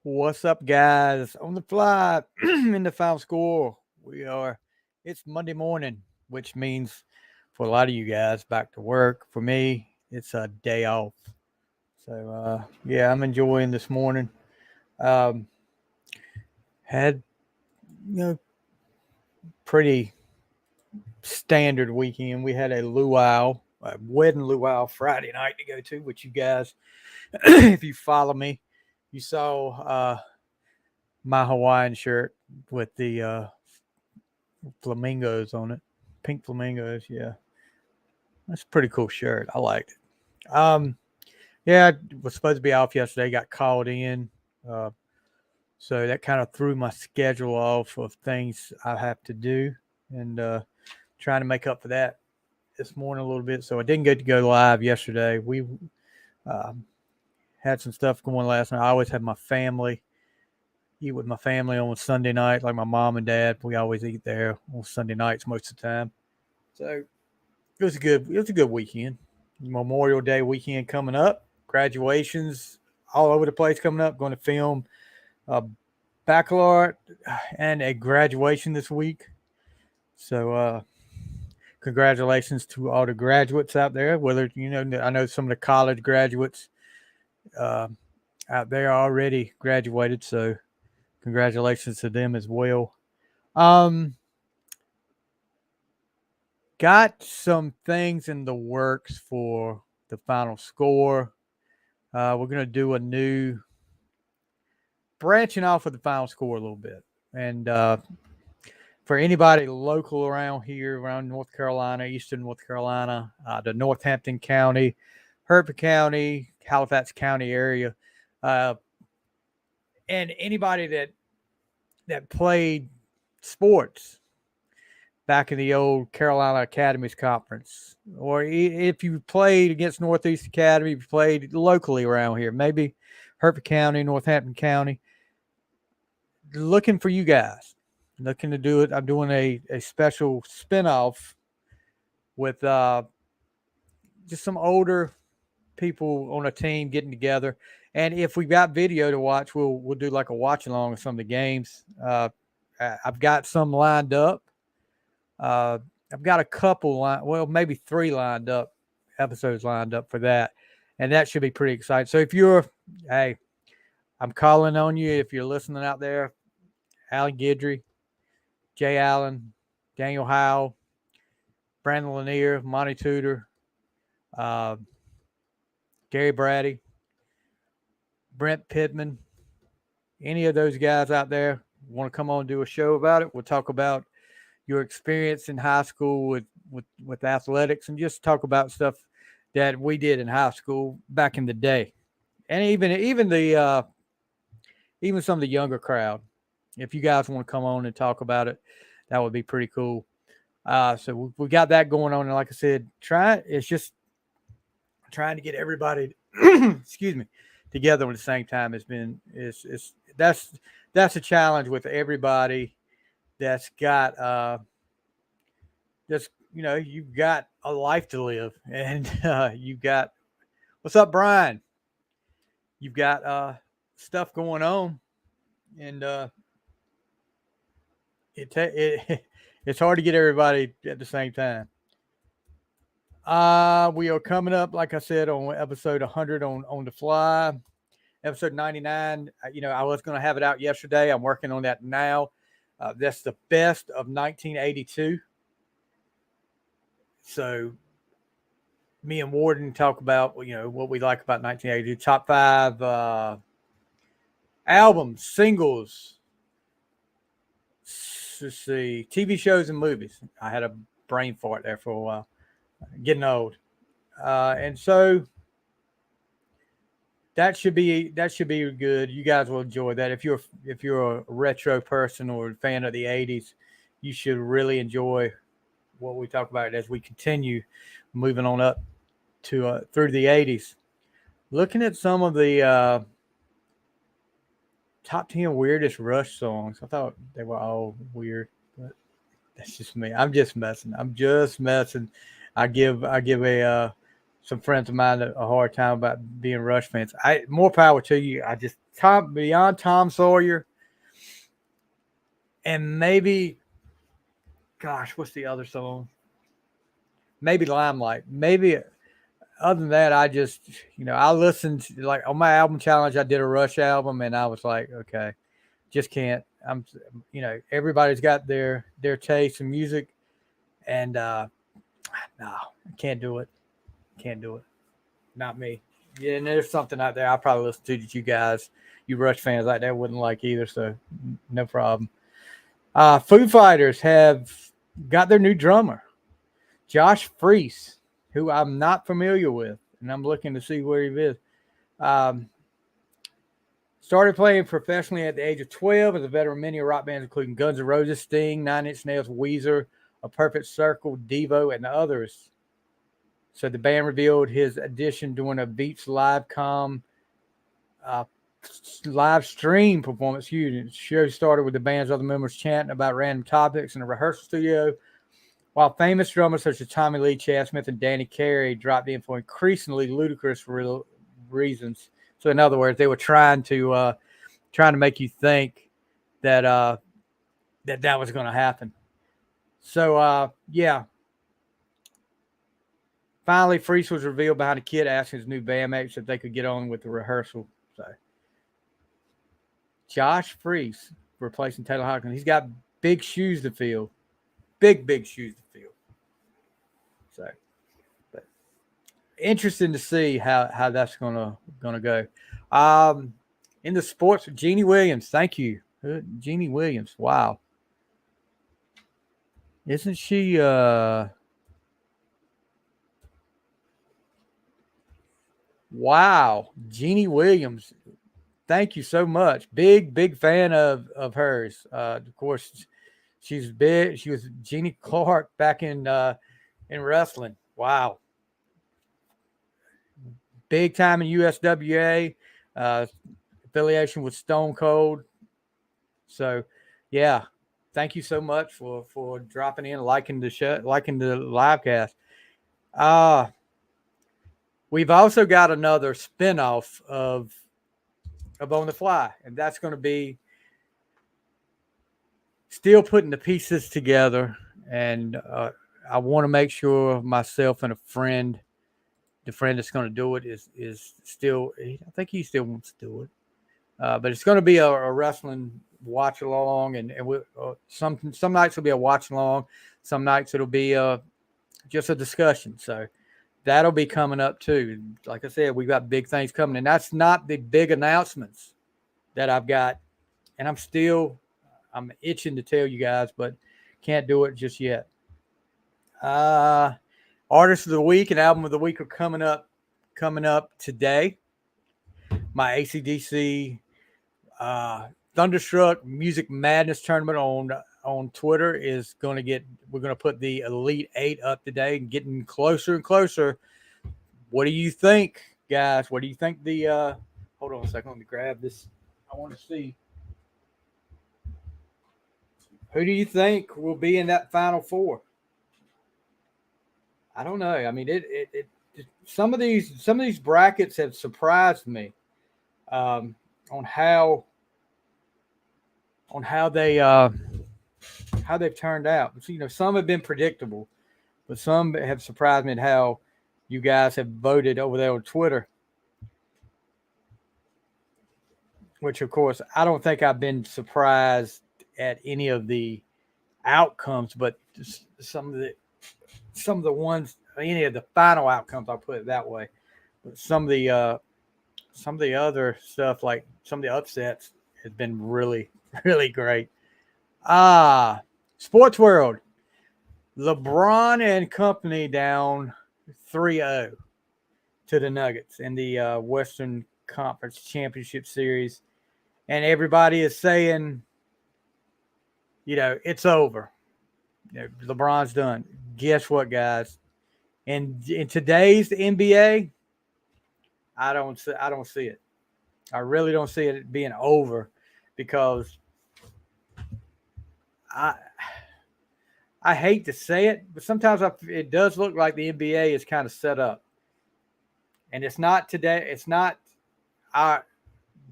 What's up, guys? On the fly in the final score. It's Monday morning, which means for a lot of you guys, back to work. For me, it's a day off. So, I'm enjoying this morning. Um, had, you know, pretty standard weekend. We had a wedding luau Friday night to go to, which you guys, if you follow me, you saw my Hawaiian shirt with the flamingos on it, pink flamingos. Yeah, that's a pretty cool shirt. I liked it. Yeah, I was supposed to be off yesterday. Got called in, uh, so that kind of threw my schedule off of things I have to do, and trying to make up for that this morning a little bit. So I didn't get to go live yesterday. We um, had some stuff going last night. I always have my family eat with my family on Sunday night, like my mom and dad. We always eat there on Sunday nights most of the time. So it was a good weekend. Memorial Day weekend coming up. Graduations all over the place coming up. Going to film a baccalaureate and a graduation this week. So congratulations to all the graduates out there. Whether I know some of the college graduates uh, out there already graduated. So congratulations to them as well. Um, got some things in the works for the final score. We're going to do a new branching off of the final score a little bit. And for anybody local around here, around North Carolina, Eastern North Carolina, the Northampton County, Hertford County, Halifax County area, uh, and anybody that played sports back in the old Carolina Academies Conference, or if you played against Northeast Academy, if you played locally around here, maybe Hertford County, Northampton County, looking for you guys, looking to do it. I'm doing a special spinoff with just some older people on a team getting together. And if we've got video to watch, we'll do like a watch along of some of the games. I've got some lined up. Uh, I've got a couple maybe three lined up, episodes lined up for that, and that should be pretty exciting. So hey, I'm calling on you if you're listening out there. Alan Guidry, Jay Allen, Daniel Howe, Brandon Lanier, Monty Tudor, uh, Gary Brady, Brent Pittman, any of those guys out there want to come on and do a show about it. We'll talk about your experience in high school with athletics and just talk about stuff that we did in high school back in the day. And even some of the younger crowd. If you guys want to come on and talk about it, that would be pretty cool. So we got that going on. And like I said, it's just trying to get everybody, excuse me, together at the same time that's a challenge with everybody that's got you've got a life to live, and you've got what's up, Brian? You've got stuff going on, and it it's hard to get everybody at the same time. We are coming up, like I said, on episode 100 on the fly. Episode 99. I was going to have it out yesterday. I'm working on that now. That's the best of 1982. So me and Warden talk about what we like about 1982. Top 5 albums, singles. Let's see, TV shows and movies. I had a brain fart there for a while. Getting old, and so that should be good. You guys will enjoy that. If you're a retro person or a fan of the '80s, you should really enjoy what we talk about as we continue moving on up to through the '80s. Looking at some of the top 10 weirdest Rush songs, I thought they were all weird, but that's just me. I'm just messing. I give a some friends of mine a hard time about being Rush fans. More power to you. I just beyond Tom Sawyer, and maybe, gosh, what's the other song? Maybe Limelight. Maybe other than that, I just, I listened to, like on my album challenge, I did a Rush album, and I was like, okay, just can't. Everybody's got their taste in music, and no, I can't do it. Can't do it. Not me. Yeah, and there's something out there I probably listen to that you guys, you Rush fans like that wouldn't like either, so no problem. Foo Fighters have got their new drummer, Josh Freese, who I'm not familiar with, and I'm looking to see where he is. Started playing professionally at the age of 12 as a veteran of many rock bands, including Guns N' Roses, Sting, Nine Inch Nails, Weezer, A Perfect Circle, Devo, and others. So the band revealed his addition during a Beats live stream performance. The show started with the band's other members chanting about random topics in a rehearsal studio, while famous drummers such as Tommy Lee, Chad Smith, and Danny Carey dropped in for increasingly ludicrous reasons. So in other words, they were trying to make you think that that was going to happen. So yeah. Finally, Freese was revealed behind a kid asking his new bandmates if they could get on with the rehearsal. So, Josh Freese replacing Taylor Hawkins. He's got big shoes to fill. Big shoes to fill. So, but interesting to see how that's gonna go. In the sports, Jeannie Williams. Thank you, Jeannie Williams. Wow, isn't she? Wow, Jeannie Williams. Thank you so much. Big fan of hers. Of course, she's big. She was Jeannie Clark back in wrestling. Wow, big time in USWA, affiliation with Stone Cold. So, yeah, thank you so much for dropping in, liking the show, liking the live cast. We've also got another spinoff of On the Fly, and that's going to be still putting the pieces together. And I want to make sure myself and a friend, the friend that's going to do it, is still. I think he still wants to do it, but it's going to be a wrestling watch along, and some nights will be a watch along, some nights it'll be just a discussion. So that'll be coming up too. Like I said, we've got big things coming, and that's not the big announcements that I've got. And I'm itching to tell you guys, but can't do it just yet. Artist of the week and album of the week are coming up today. My AC/DC Thunderstruck Music Madness tournament on Twitter is we're going to put the Elite 8 up today and getting closer and closer. What do you think, guys? What do you think hold on a second, let me grab this. I want to see. Who do you think will be in that Final Four? I don't know. I mean, some of these brackets have surprised me on how they've turned out. But, some have been predictable, but some have surprised me at how you guys have voted over there on Twitter. Which, of course, I don't think I've been surprised at any of the outcomes, but some of the ones, any of the final outcomes, I'll put it that way. But some of the other stuff, like some of the upsets, has been really, really great. Sports World. LeBron and company down 3-0 to the Nuggets in the Western Conference Championship Series. And everybody is saying, it's over. LeBron's done. Guess what, guys? And in today's NBA, I don't see it. I really don't see it being over, because I hate to say it, but sometimes it does look like the NBA is kind of set up. And it's not today. It's not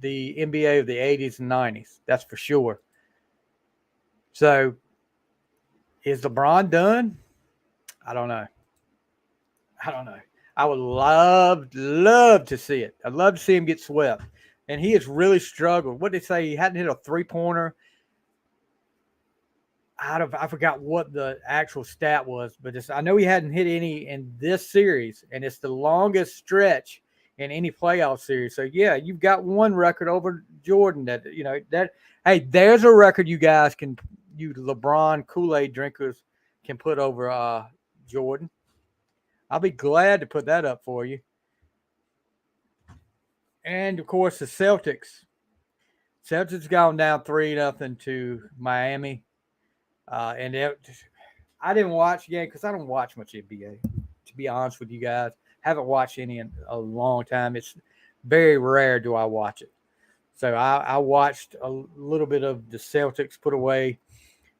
the NBA of the 80s and 90s. That's for sure. So is LeBron done? I don't know. I would love to see it. I'd love to see him get swept. And he has really struggled. What did they say? He hadn't hit a 3-pointer I forgot what the actual stat was, but I know he hadn't hit any in this series, and it's the longest stretch in any playoff series. So yeah, you've got one record over Jordan that hey, there's a record you LeBron Kool-Aid drinkers can put over Jordan. I'll be glad to put that up for you. And of course the Celtics. Celtics gone down 3-0 to Miami. I didn't watch the game because I don't watch much NBA. To be honest with you guys, haven't watched any in a long time. It's very rare do I watch it. So I watched a little bit of the Celtics put away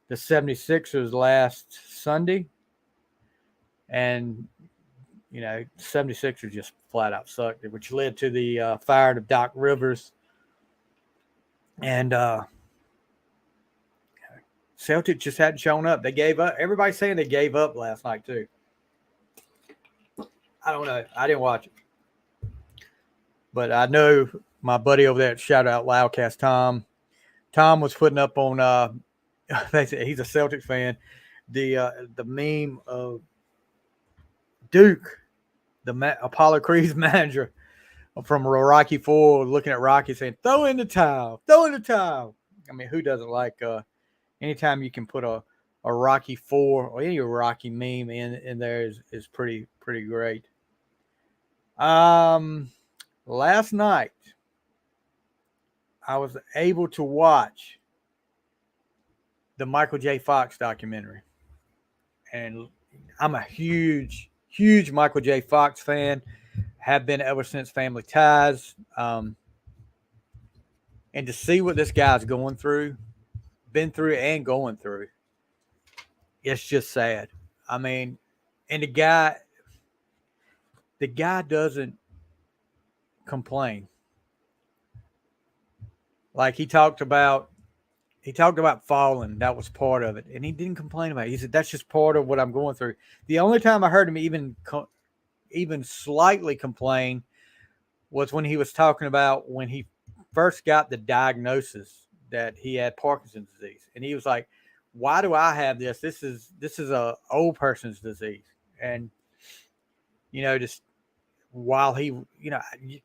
the 76ers last Sunday. And, 76ers just flat out sucked, which led to the firing of Doc Rivers. And Celtics just hadn't shown up. They gave up. Everybody's saying they gave up last night, too. I don't know. I didn't watch it. But I know my buddy over there at Shout Out Loudcast, Tom. Tom was putting up on he's a Celtics fan, the meme of Duke, Apollo Creed's manager from Rocky IV, looking at Rocky saying, throw in the towel. I mean, who doesn't like anytime you can put a Rocky IV or any Rocky meme in there is pretty great. Last night I was able to watch the Michael J. Fox documentary, and I'm a huge Michael J. Fox fan. Have been ever since Family Ties. And to see what this guy's been through and going through, it's just sad. I mean, and the guy doesn't complain. Like he talked about falling. That was part of it. And he didn't complain about it. He said, that's just part of what I'm going through. The only time I heard him even slightly complain was when he was talking about when he first got the diagnosis that he had Parkinson's disease. And he was like, why do I have this? This is a old person's disease. And, just while he,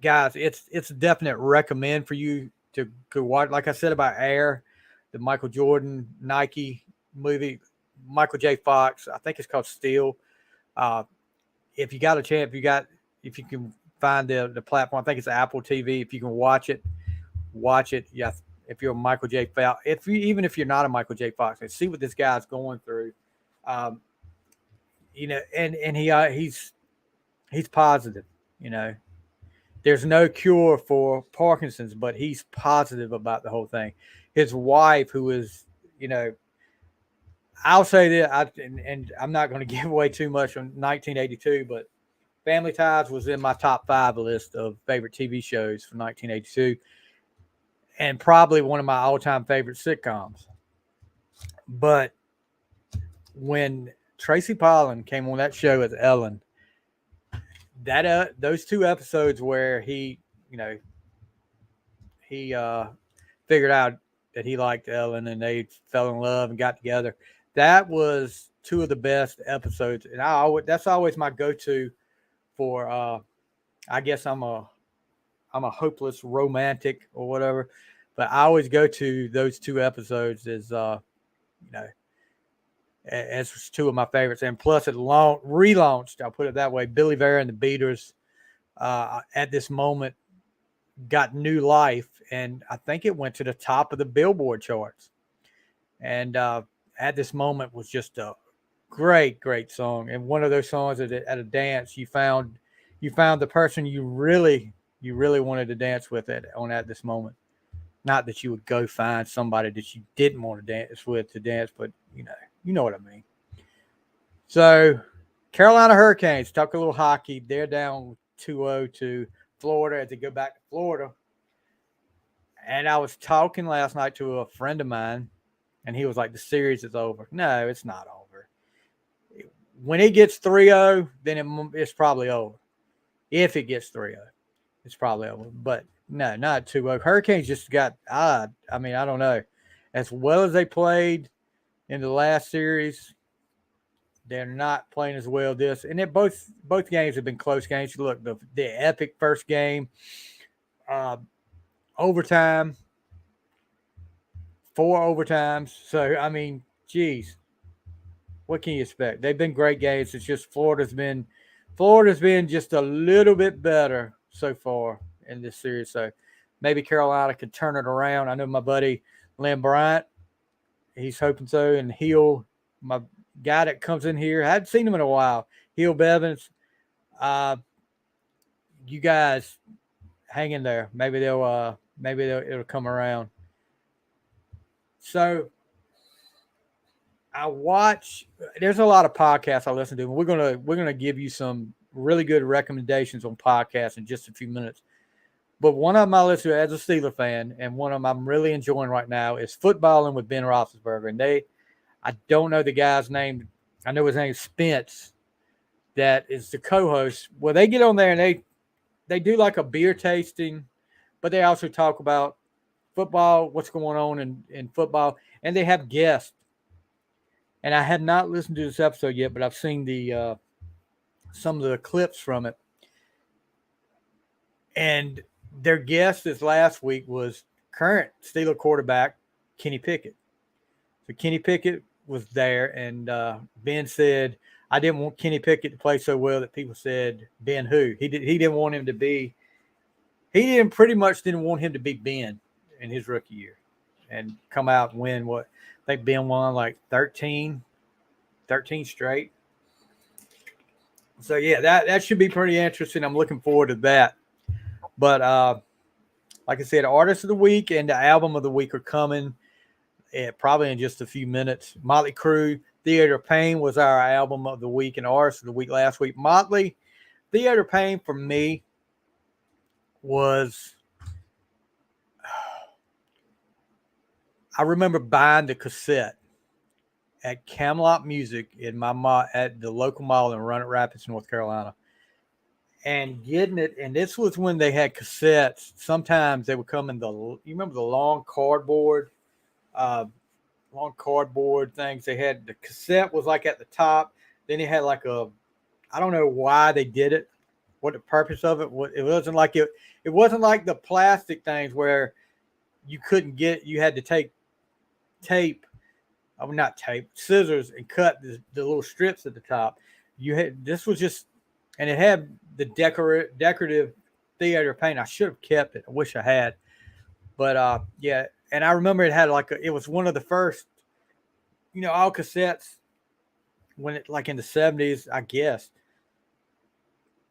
guys, it's a definite recommend for you to go watch. Like I said about Air, the Michael Jordan Nike movie, Michael J. Fox, I think it's called Steel. If you got a chance, if you can find the platform, I think it's Apple TV. If you can watch it. Yeah, if you're a Michael J. Fox, even if you're not a Michael J. Fox, and see what this guy's going through. And he's positive. There's no cure for Parkinson's, but he's positive about the whole thing. His wife, who is, I'll say that, and I'm not going to give away too much on 1982, but Family Ties was in my top 5 list of favorite TV shows for 1982, and probably one of my all-time favorite sitcoms. But when Tracy Pollan came on that show as Ellen, that those 2 episodes where he figured out that he liked Ellen and they fell in love and got together. That was 2 of the best episodes, and that's always my go-to for. I guess I'm a hopeless romantic or whatever, but I always go to those 2 episodes as as 2 of my favorites. And plus it relaunched, I'll put it that way, Billy Vera and the Beaters at this moment got new life, and I think it went to the top of the Billboard charts. And at this moment was just a great song, and one of those songs at a dance you found the person you really wanted to dance with at this moment. Not that you would go find somebody that you didn't want to dance with to dance, but you know what I mean. So, Carolina Hurricanes, talk a little hockey. They're down 2-0 to Florida as they go back to Florida. And I was talking last night to a friend of mine, and he was like, the series is over. No, it's not over. When it gets 3-0, then it's probably over. If it gets 3-0, it's probably over. But no, not 2-0. Hurricanes just got odd. I mean, I don't know. As well as they played in the last series, they're not playing as well this. And both games have been close games. Look, the epic first game, overtime, 4 overtimes. So, I mean, geez, what can you expect? They've been great games. It's just Florida's been just a little bit better so far in this series. So maybe Carolina could turn it around. I know my buddy Lynn Bryant, he's hoping so, and my guy that comes in here, I hadn't seen him in a while, Hill Bevins. You guys hang in there. Maybe it'll come around. So there's a lot of podcasts I listen to, and we're gonna give you some really good recommendations on podcasts in just a few minutes. But one of them I listen to as a Steeler fan, and one of them I'm really enjoying right now is Footballing with Ben Roethlisberger. And I don't know the guy's name. I know his name is Spence. That is the co-host. Well, they get on there and they do like a beer tasting, but they also talk about football, what's going on in football, and they have guests. And I have not listened to this episode yet, but I've seen some of the clips from it. And their guest this last week was current Steeler quarterback Kenny Pickett. So Kenny Pickett was there, and Ben said, I didn't want Kenny Pickett to play so well that people said, Ben who? He didn't want him to be – he pretty much didn't want him to be Ben in his rookie year and come out and win what – I think Ben won like 13 straight. So, yeah, that should be pretty interesting. I'm looking forward to that. But like I said, Artist of the Week and the Album of the Week are coming probably in just a few minutes. Motley Crue, Theater of Pain was our Album of the Week and Artist of the Week last week. Motley, Theater of Pain for me was I remember buying the cassette at Camelot Music at the local mall in Roanoke Rapids, North Carolina, and getting it. And this was when they had cassettes. Sometimes they would come in you remember the long cardboard things. They had the cassette was like at the top. Then they had like I don't know why they did it, what the purpose of it was. It wasn't like it wasn't like the plastic things where you had to take scissors and cut the little strips at the top. This was just, and it had the decorative Theater Paint. I should have kept it. I wish I had, but yeah. And I remember it had it was one of the first, all cassettes when it like in the 70s, I guess,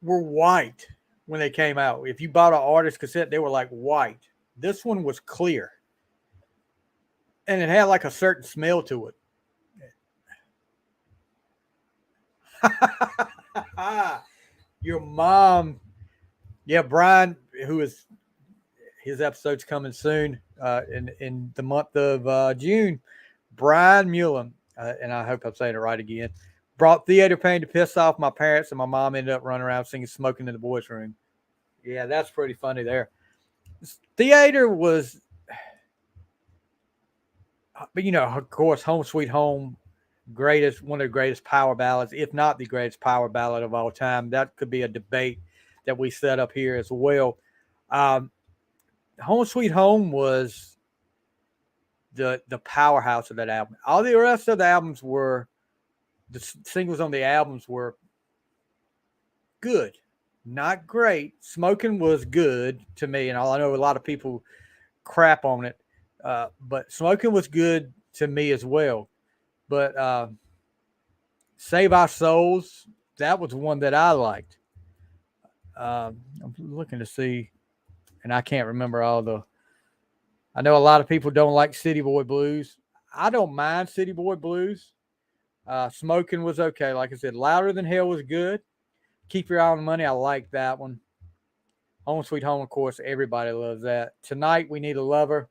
were white when they came out. If you bought an artist cassette, they were like white. This one was clear. And it had like a certain smell to it. Your mom, yeah, Brian, his episode's coming soon in the month of June. Brian Mullen, and I hope I'm saying it right again, brought Theater Pain to piss off my parents, and my mom ended up running around singing Smoking in the Boys' Room. Yeah, that's pretty funny there. Theater was... But, of course, Home Sweet Home, one of the greatest power ballads, if not the greatest power ballad of all time. That could be a debate that we set up here as well. Home Sweet Home was the powerhouse of that album. All the rest of the albums the singles on the albums were good, not great. Smoking was good to me, and I know a lot of people crap on it. But Smoking was good to me as well. But Save Our Souls, that was one that I liked. I'm looking to see, and I can't remember I know a lot of people don't like City Boy Blues. I don't mind City Boy Blues. Smoking was okay. Like I said, Louder Than Hell was good. Keep Your Eye on the Money, I like that one. Home Sweet Home, of course, everybody loves that. Tonight We Need a Lover.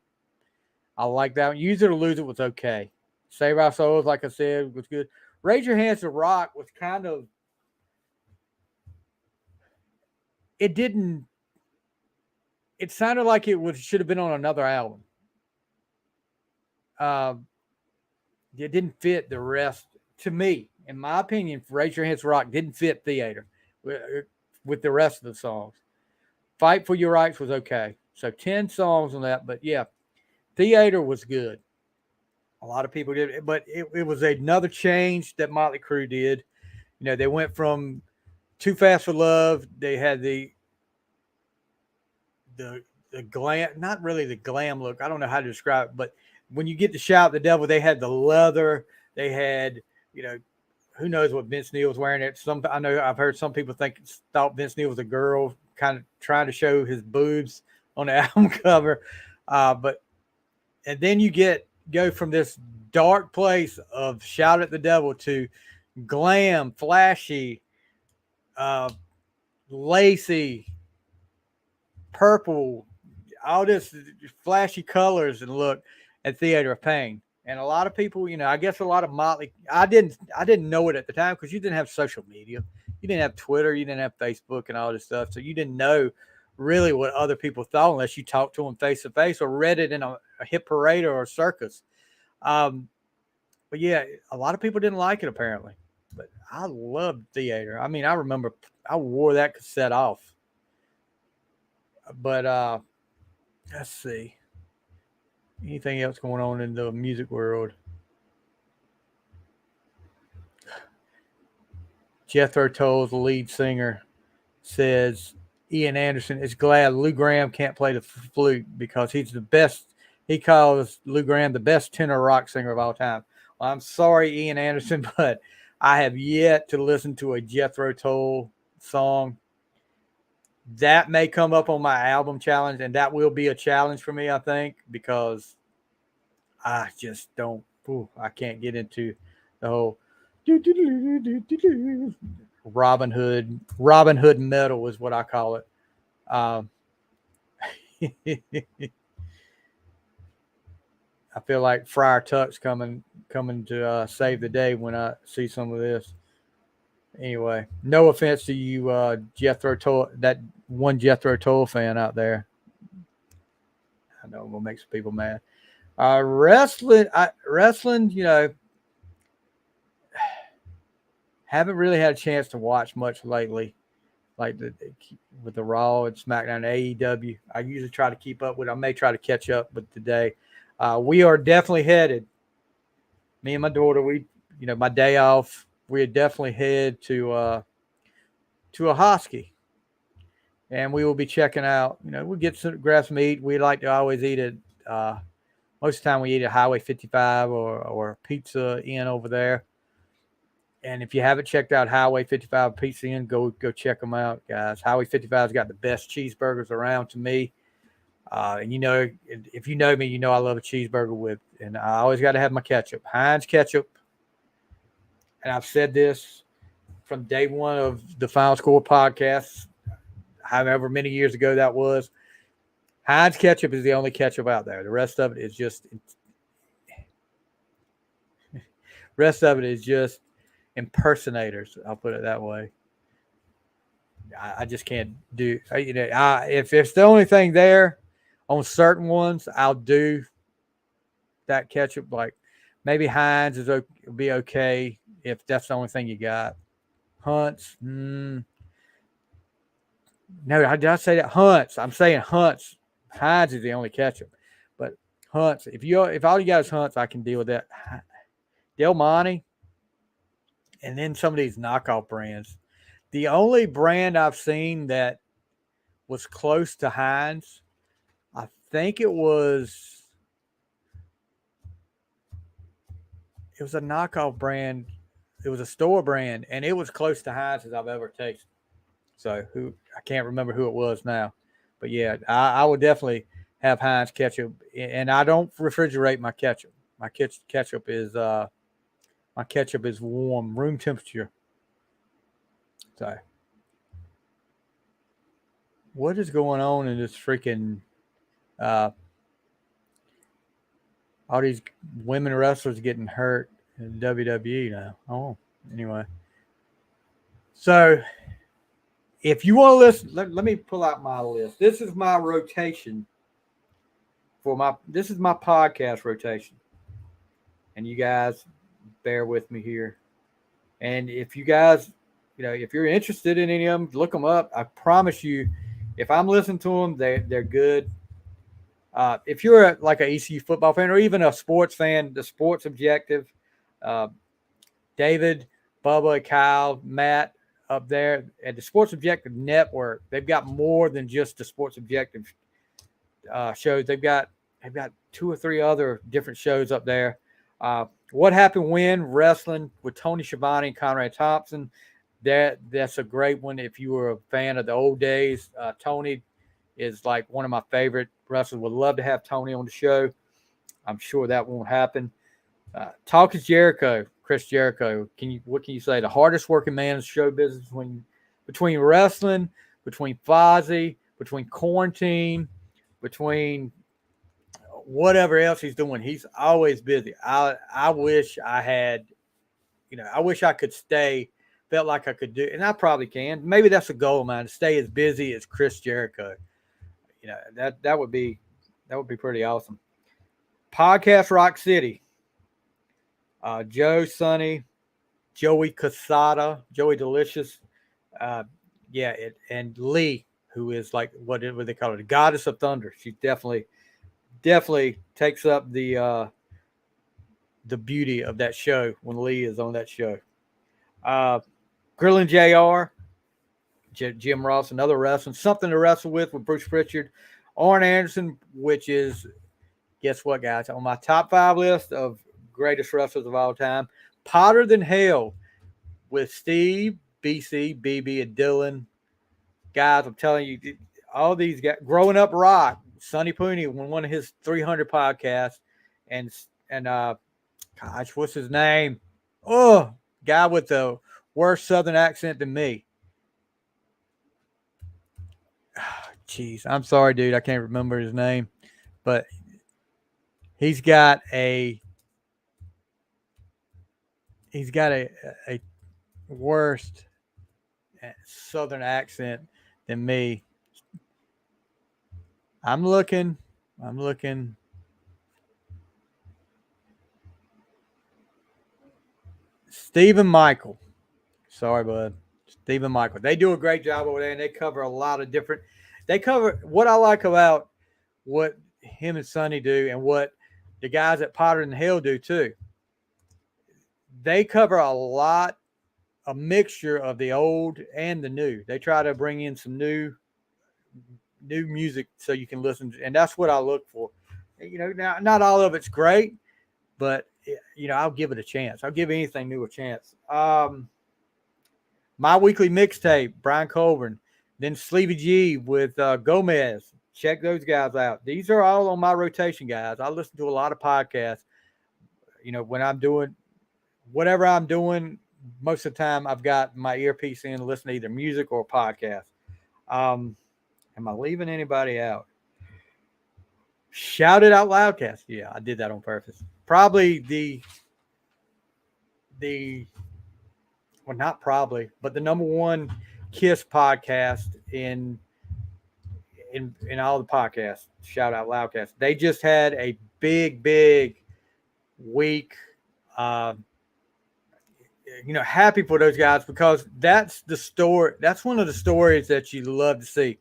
I like that one. Use It or Lose It was okay. Save Our Souls, like I said, was good. Raise Your Hands to Rock was kind of, it didn't, it sounded like should have been on another album. It didn't fit the rest. To me, in my opinion, Raise Your Hands to Rock didn't fit Theater with the rest of the songs. Fight for Your Rights was okay. So 10 songs on that, but yeah, Theater was good. A lot of people did, but it was another change that Motley Crue did. You know, they went from Too Fast for Love. They had the glam, not really the glam look. I don't know how to describe it, but when you get to Shout the Devil, they had the leather. They had, you know, who knows what Vince Neil was wearing it. I know I've heard some people thought Vince Neil was a girl, kind of trying to show his boobs on the album cover. And then you go from this dark place of Shout at the Devil to glam, flashy, lacy, purple, all this flashy colors and look at Theater of Pain. And a lot of people, you know, I guess a lot of Motley, I didn't know it at the time because you didn't have social media. You didn't have Twitter. You didn't have Facebook and all this stuff. So you didn't know really what other people thought unless you talked to them face to face or read it in a hit parade or a circus. But yeah, a lot of people didn't like it apparently. But I loved Theater. I mean, I remember I wore that cassette off. But let's see. Anything else going on in the music world? Jethro Tull's lead singer says Ian Anderson is glad Lou Gramm can't play the flute because he's the best. He calls Lou Gramm the best tenor rock singer of all time. Well, I'm sorry, Ian Anderson, but I have yet to listen to a Jethro Tull song. That may come up on my album challenge, and that will be a challenge for me, I think, because I just don't. I can't get into the whole Robin Hood metal is what I call it. I feel like Friar Tuck's coming to save the day when I see some of this. Anyway, no offense to you, Jethro Tull, that one Jethro Tull fan out there. I know it will make some people mad. Wrestling, you know, haven't really had a chance to watch much lately, like with the Raw and SmackDown, AEW. I usually try to keep up with. I may try to catch up with today. We are definitely headed. Me and my daughter, my day off, we are definitely head to a Hosky, and we will be checking out. You know, we get some grab meat. We like to always eat it. Most of the time, we eat at Highway 55 or Pizza Inn over there. And if you haven't checked out Highway 55 Pizza Inn, go check them out, guys. Highway 55's got the best cheeseburgers around to me. And you know, if you know me, you know I love a cheeseburger and I always got to have my ketchup, Heinz ketchup. And I've said this from day one of the Final Score podcast, however many years ago that was. Heinz ketchup is the only ketchup out there. The rest of it is just impersonators. I'll put it that way. I just can't do. If it's the only thing there on certain ones, I'll do that ketchup. Like maybe Heinz will be okay if that's the only thing you got. Hunt's. No, did I say that? Hunt's. I'm saying Hunt's. Heinz is the only ketchup, but Hunt's. If all you got is Hunt's, I can deal with that. Del Monte. And then some of these knockoff brands. The only brand I've seen that was close to Heinz, I think it was a knockoff brand. It was a store brand, and it was close to Heinz as I've ever tasted. So I can't remember who it was now. But yeah, I would definitely have Heinz ketchup. And I don't refrigerate my ketchup. My ketchup is warm, room temperature. So what is going on in this freaking all these women wrestlers getting hurt in WWE now? Oh, anyway. So if you want to listen, let me pull out my list. This is my rotation this is my podcast rotation. And you guys bear with me here. And if you guys, if you're interested in any of them, look them up. I promise you, if I'm listening to them, they're good. If you're like an ECU football fan or even a sports fan, the Sports Objective, David, Bubba, Kyle, Matt up there at the Sports Objective Network, they've got more than just the Sports Objective shows. They've got 2 or 3 other different shows up there. What Happened When Wrestling with Tony Schiavone and Conrad Thompson. That's a great one if you were a fan of the old days. Tony is like one of my favorite wrestlers. Would love to have Tony on the show. I'm sure that won't happen. Talk is Jericho, Chris Jericho. What can you say? The hardest working man in show business between wrestling, between Fozzy, between quarantine, between whatever else he's doing. He's always busy. I wish I had, I wish I could stay, felt like I could do, and I probably can. Maybe that's a goal of mine, to stay as busy as Chris Jericho. That would be pretty awesome. Podcast Rock City. Joe Sonny, Joey Casada, Joey Delicious. And Lee, who is like, what they call it? The Goddess of Thunder. She definitely takes up the beauty of that show when Lee is on that show. Grilling JR, Jim Ross, another wrestling, something to wrestle with Bruce Pritchard. Arn Anderson, which is, guess what, guys? On my top 5 list of greatest wrestlers of all time, Hotter Than Hell with Steve, BC, BB, and Dylan. Guys, I'm telling you, all these guys, Growing Up Rock, Sonny Pooney won one of his 300 podcasts, and gosh, what's his name? Oh, guy with the worst Southern accent than me. Jeez, I'm sorry, dude. I can't remember his name, but he's got a worst Southern accent than me. I'm looking. Stephen Michael. Sorry, bud. Stephen Michael. They do a great job over there, and they cover a lot of different. They cover what I like about what him and Sonny do, and what the guys at Hotter Than Hell do too. They cover a mixture of the old and the new. They try to bring in some new music so you can listen to, and that's what I look for. Now not all of it's great, but I'll give it a chance. I'll give anything new a chance. My Weekly Mixtape, Brian Colburn, then Sleevy G with Gomez. Check those guys out. These are all on my rotation, guys. I listen to a lot of podcasts. When I'm doing whatever I'm doing, most of the time I've got my earpiece in to listen to either music or podcast. Am I leaving anybody out? Shout It Out Loudcast. Yeah, I did that on purpose. Probably not probably, but the number one Kiss podcast in all the podcasts. Shout Out Loudcast. They just had a big week. Happy for those guys, because that's the story. That's one of the stories that you love to see,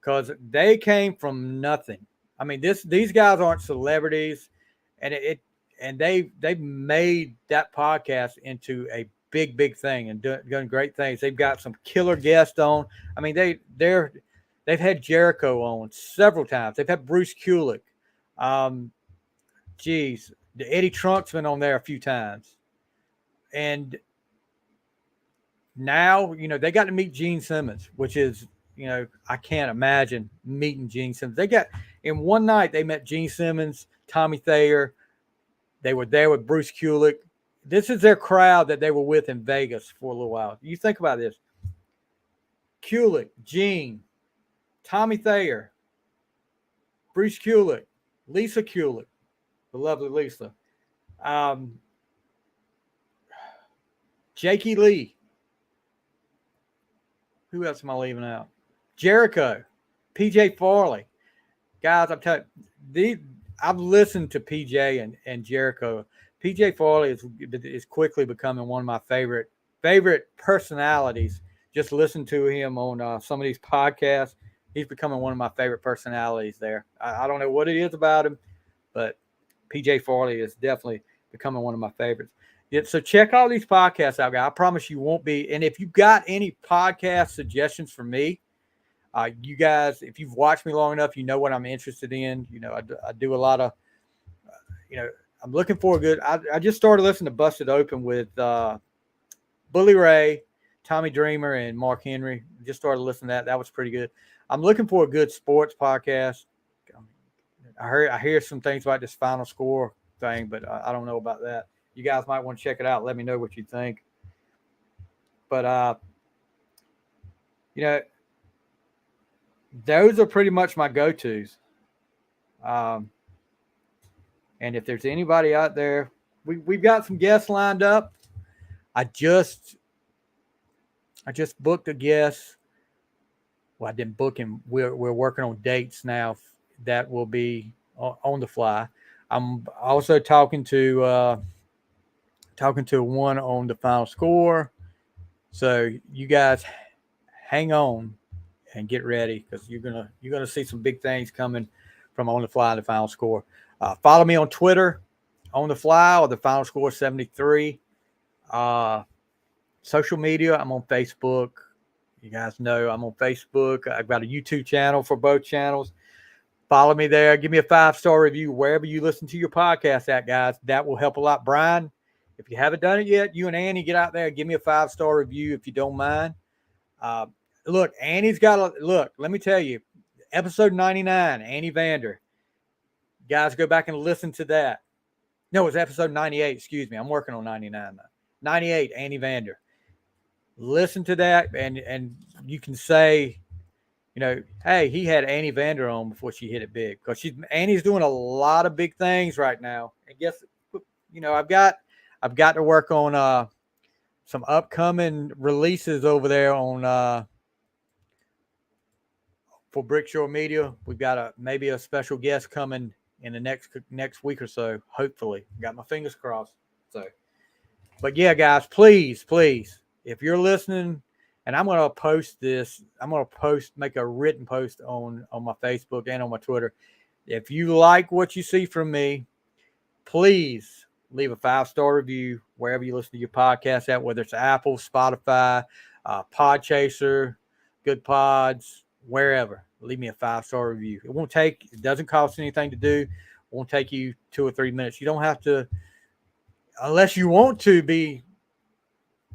because they came from nothing. I mean, these guys aren't celebrities, and they've made that podcast into a big thing and doing great things. They've got some killer guests on. I mean, they've had Jericho on several times. They've had Bruce Kulick. The Eddie Trunk's been on there a few times. And now, they got to meet Gene Simmons, which is, I can't imagine meeting Gene Simmons. In one night, they met Gene Simmons, Tommy Thayer. They were there with Bruce Kulick. This is their crowd that they were with in Vegas for a little while. You think about this. Kulick, Gene, Tommy Thayer, Bruce Kulick, Lisa Kulick, the lovely Lisa, Jakey Lee. Who else am I leaving out? Jericho, PJ Farley. Guys, I'm telling you, I've listened to PJ and Jericho. PJ Farley is quickly becoming one of my favorite personalities. Just listen to him on some of these podcasts. He's becoming one of my favorite personalities there. I don't know what it is about him, but PJ Farley is definitely becoming one of my favorites. Yeah, so check all these podcasts out, guys. I promise you won't be. And if you've got any podcast suggestions for me, you guys, if you've watched me long enough, you know what I'm interested in. You know, I do a lot of, I'm looking for a good. I just started listening to Busted Open with Bully Ray, Tommy Dreamer, and Mark Henry. Just started listening to that. That was pretty good. I'm looking for a good sports podcast. I hear some things about this Final Score thing, but I don't know about that. You guys might want to check it out. Let me know what you think. But those are pretty much my go-tos. And if there's anybody out there, we've got some guests lined up. I just booked a guest. Well, I didn't book him. We're working on dates now that will be on the fly. I'm also talking to one on the Final Score. So you guys hang on and get ready because you're gonna see some big things coming from On the Fly and the Final Score. Follow me on Twitter, On the Fly or the Final Score 73. Social media, I'm on Facebook. You guys know I'm on Facebook. I've got a YouTube channel for both channels. Follow me there. Give me a 5-star review wherever you listen to your podcast at, guys. That will help a lot. Brian, if you haven't done it yet, you and Annie get out there and give me a 5-star review if you don't mind. Look, Annie's got let me tell you, episode 99, Annie Vander. Guys, go back and listen to that. No, it was episode 98. Excuse me. I'm working on 99 now. 98, Annie Vander. Listen to that, and you can say, hey, he had Annie Vander on before she hit it big because Annie's doing a lot of big things right now. And guess, I've got to work on some upcoming releases over there on for Brickshore Media. We've got maybe a special guest coming in the next week or so. Hopefully, got my fingers crossed. So, but yeah, guys, please, if you're listening, and I'm going to post this, make a written post on my Facebook and on my Twitter. If you like what you see from me, please leave a 5-star review wherever you listen to your podcast at, whether it's Apple, Spotify, Podchaser, Good Pods, wherever. Leave me a 5-star review. It doesn't cost anything to do. It won't take you 2 or 3 minutes. You don't have to, unless you want to be,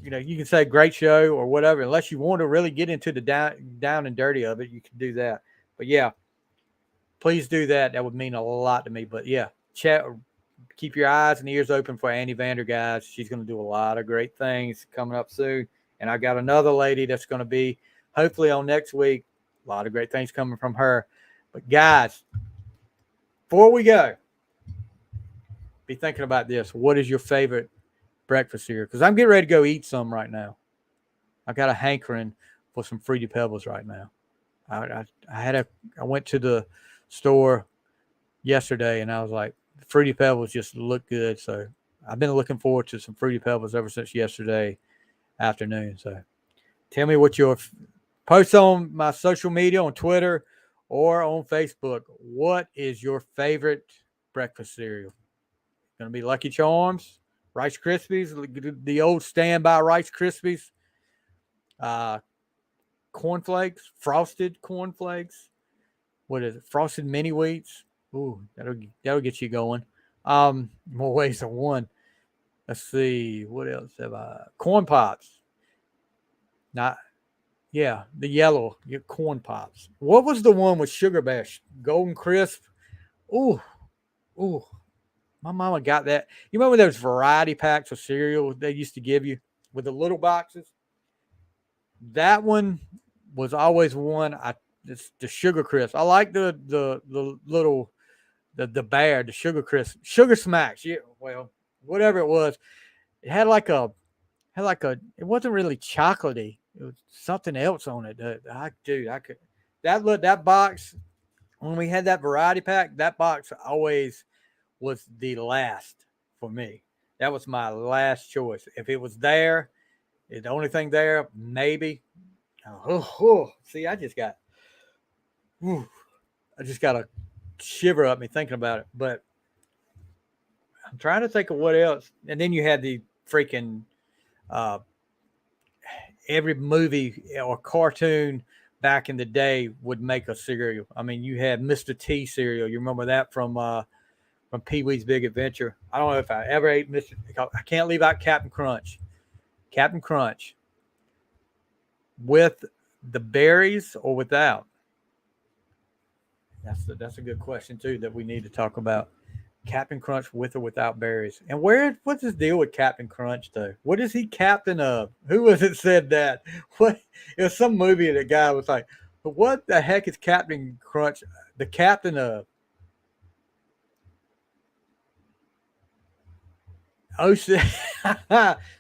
you can say great show or whatever. Unless you want to really get into the down and dirty of it, you can do that. But yeah, please do that. That would mean a lot to me. But yeah, keep your eyes and ears open for Annie Vander, guys. She's going to do a lot of great things coming up soon. And I got another lady that's going to be hopefully on next week. A lot of great things coming from her. But guys, before we go, be thinking about this. What is your favorite breakfast cereal? Because I'm getting ready to go eat some right now. I got a hankering for some Fruity Pebbles right now. I went to the store yesterday and I was like, Fruity Pebbles just look good. So I've been looking forward to some Fruity Pebbles ever since yesterday afternoon. So tell me what your post on my social media, on Twitter or on Facebook. What is your favorite breakfast cereal? Going to be Lucky Charms, Rice Krispies, the old standby Rice Krispies, cornflakes, frosted cornflakes. What is it? Frosted mini wheats. Ooh, that'll get you going. More ways than one. Let's see. What else have I? Corn Pops. The yellow corn pops. What was the one with Sugar Bash? Golden Crisp. Ooh. My mama got that. You remember those variety packs of cereal they used to give you with the little boxes? That one was always one. the Sugar Crisp. I like the little the bear, the Sugar Crisp, Sugar Smacks. Yeah, well, whatever it was, it had like a. It wasn't really chocolatey. It was something else on it. I could that box when we had that variety pack. That box always was the last for me. That was my last choice. If it was there, it's the only thing there, maybe. See, whew, I just got a shiver up me thinking about it. But I'm trying to think of what else. And then you had the freaking uh, every movie or cartoon back in the day would make a cereal. I mean, you had Mr. T cereal. You remember that from Pee Wee's Big Adventure? I don't know if I ever ate Mr. I can't leave out Captain Crunch. Captain Crunch with the berries or without? That's a good question too that we need to talk about. Captain Crunch with or without berries. And what's his deal with Captain Crunch though? What is he captain of? Who was it said that? What it was some movie the guy was like, what the heck is Captain Crunch the captain of? Oh shit.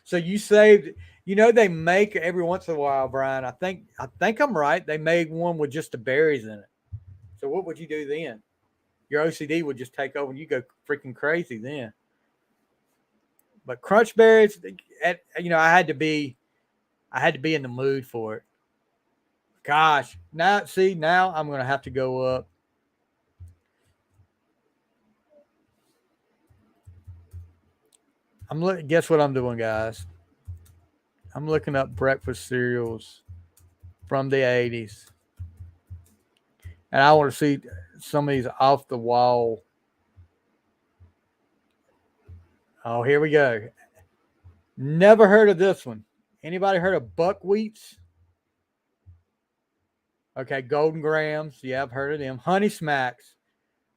So you saved they make every once in a while, Brian. I think I'm right. They made one with just the berries in it. So what would you do then? Your OCD would just take over and you go freaking crazy then. But crunch berries, I had to be in the mood for it. Gosh, now I'm gonna have to go up. Guess what I'm doing, guys? I'm looking up breakfast cereals from the '80s, and I want to see some of these off the wall. Oh, here we go. Never heard of this one. Anybody heard of buckwheats? Okay, Golden Grams. Yeah, I've heard of them. Honey Smacks.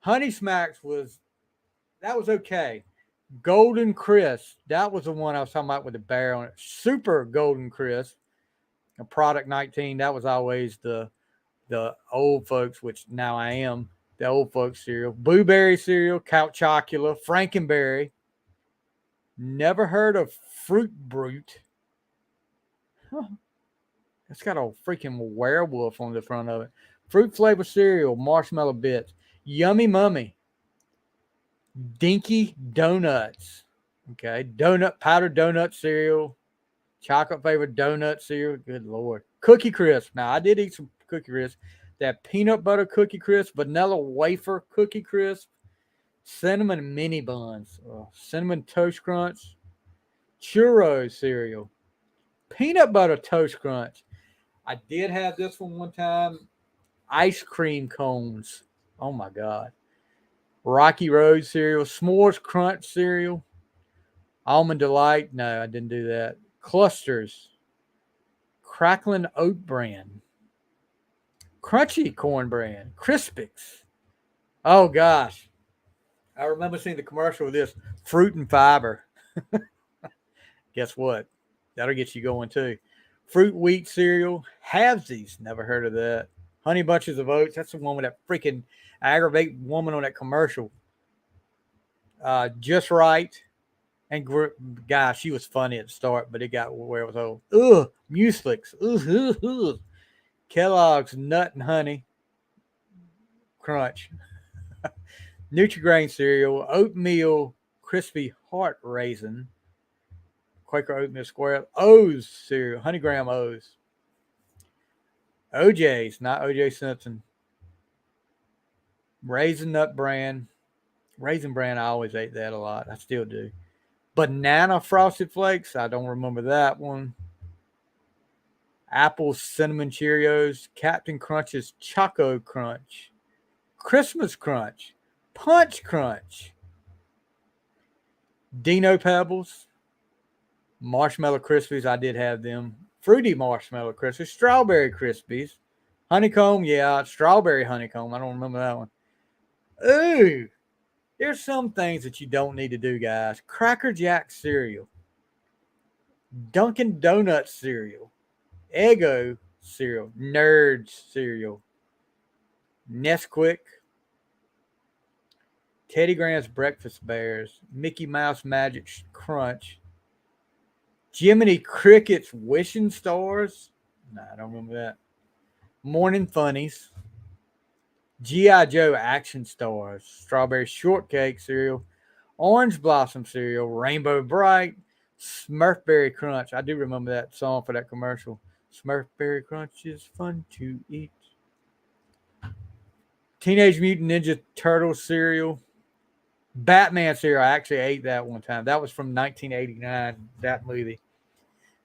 Honey Smacks was okay. Golden Crisp. That was the one I was talking about with the bear on it. Super Golden Crisp. A Product 19. That was always the old folks, which now I am the old folks cereal. Blueberry cereal, Count Chocula, Frankenberry. Never heard of Fruit Brute. Huh. It's got a freaking werewolf on the front of it. Fruit flavor cereal, marshmallow bits. Yummy Mummy. Dinky Donuts. Okay. Powdered donut cereal. Chocolate flavored donut cereal. Good Lord. Cookie Crisp. Now, I did eat some Cookie Crisp. That peanut butter Cookie Crisp, vanilla wafer Cookie Crisp, cinnamon mini buns, cinnamon toast crunch, churro cereal, peanut butter toast crunch. I did have this one time. Ice cream cones. Oh my God. Rocky Road cereal, s'mores crunch cereal, almond delight. No, I didn't do that. Clusters, crackling oat bran, crunchy corn bran, Crispix. Oh gosh, I remember seeing the commercial with this fruit and fiber. Guess what? That'll get you going too. Fruit wheat cereal, Halvesies. Never heard of that. Honey bunches of oats. That's the one with that freaking aggravate woman on that commercial. Just right. And gosh, she was funny at the start, but it got where it was old. Ugh, Muslix. Ugh, ugh, ugh. Kellogg's Nut and Honey Crunch. Nutri-Grain cereal, oatmeal crispy heart raisin, Quaker oatmeal square, O's cereal, Honey Graham O's, OJ's, not OJ Simpson, Raisin Nut Bran, Raisin Bran. I always ate that a lot. I still do. Banana Frosted Flakes. I don't remember that one. Apple Cinnamon Cheerios, Captain Crunch's Choco Crunch, Christmas Crunch, Punch Crunch, Dino Pebbles, Marshmallow Krispies. I did have them. Fruity Marshmallow Krispies, Strawberry Krispies, Honeycomb. Yeah, Strawberry Honeycomb. I don't remember that one. Ooh, there's some things that you don't need to do, guys. Cracker Jack cereal, Dunkin' Donuts cereal, Eggo cereal, Nerds cereal, Nesquik, Teddy Grant's Breakfast Bears, Mickey Mouse Magic Crunch, Jiminy Cricket's Wishing Stars. Nah, I don't remember that. Morning Funnies, G.I. Joe Action Stars, Strawberry Shortcake cereal, Orange Blossom cereal, Rainbow Bright, Smurfberry Crunch. I do remember that song for that commercial. Smurfberry Crunch is fun to eat. Teenage Mutant Ninja Turtle cereal, Batman cereal. I actually ate that one time. That was from 1989, that movie.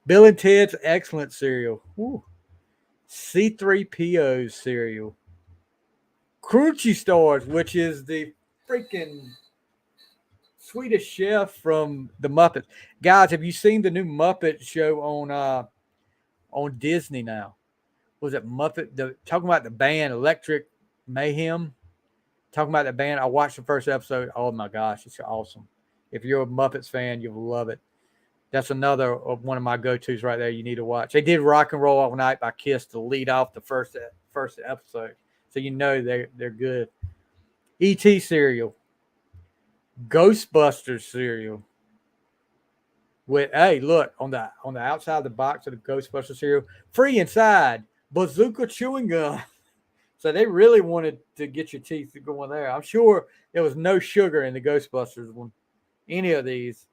Bill and Ted's Excellent cereal. Woo. C3PO cereal. Crunchy Stars, which is the freaking Swedish chef from the Muppets. Guys, have you seen the new Muppet show on Disney now? Was it Muppet? Talking about the band Electric Mayhem. Talking about the band. I watched the first episode. Oh my gosh, it's awesome. If you're a Muppets fan, you'll love it. That's another one of my go-tos right there. You need to watch. They did Rock and Roll All Night by Kiss to lead off the first episode, so you know they're good. E.T. cereal, Ghostbusters cereal. With hey, look on the outside of the box of the Ghostbusters cereal, free inside Bazooka chewing gum. So they really wanted to get your teeth going there. I'm sure there was no sugar in the Ghostbusters one. Any of these.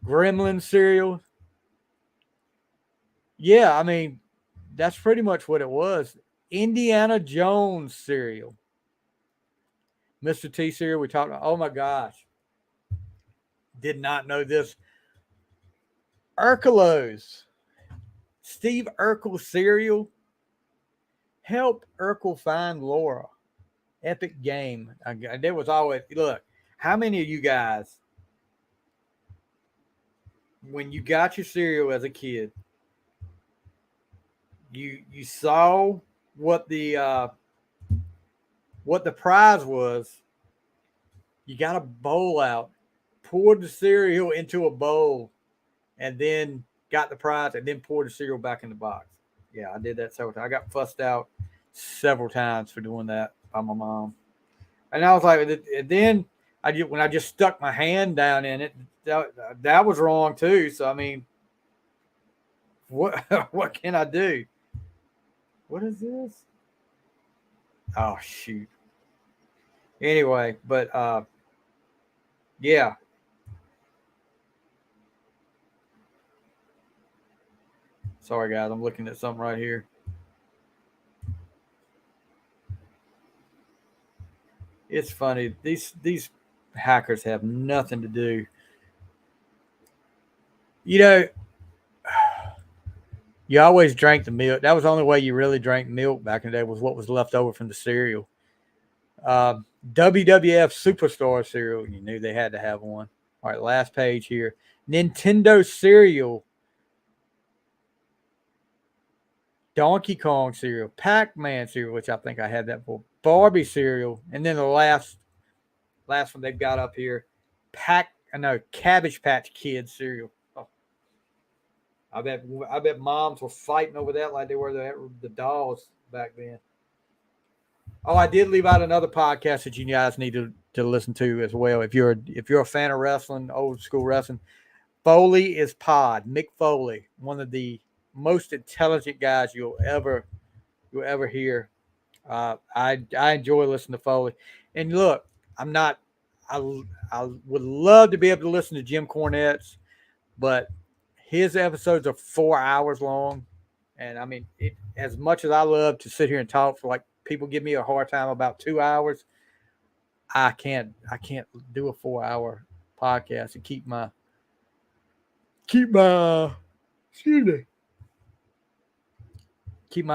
Gremlin cereal. Yeah, I mean, that's pretty much what it was. Indiana Jones cereal. Mr. T cereal, we talked about. Oh my gosh. Did not know this. Urkelos. Steve Urkel cereal. Help Urkel find Laura. Epic game. There was always, look, how many of you guys, when you got your cereal as a kid, you saw what the prize was. You got a bowl out, poured the cereal into a bowl, and then got the prize, and then poured the cereal back in the box. Yeah, I did that several times. I got fussed out several times for doing that by my mom. And I was like, and then when I just stuck my hand down in it, that was wrong too. So I mean, what can I do? What is this? Oh shoot. Anyway, but yeah. Sorry guys, I'm looking at something right here. It's funny. These hackers have nothing to do. You know, you always drank the milk. That was the only way you really drank milk back in the day, was what was left over from the cereal. WWF Superstar cereal. You knew they had to have one. All right, last page here. Nintendo cereal. Donkey Kong cereal. Pac-Man cereal, which I think I had that for. Barbie cereal. And then the last one they've got up here. Cabbage Patch Kids cereal. Oh. I bet moms were fighting over that like they were the dolls back then. Oh, I did leave out another podcast that you guys need to listen to as well. If you're a fan of wrestling, old school wrestling, Foley is Pod. Mick Foley, one of the most intelligent guys you'll ever hear. I enjoy listening to Foley. And look, I would love to be able to listen to Jim Cornette's, but his episodes are 4 hours long. And I mean, as much as I love to sit here and talk for, like, people give me a hard time about 2 hours, I can't do a 4 hour podcast and keep my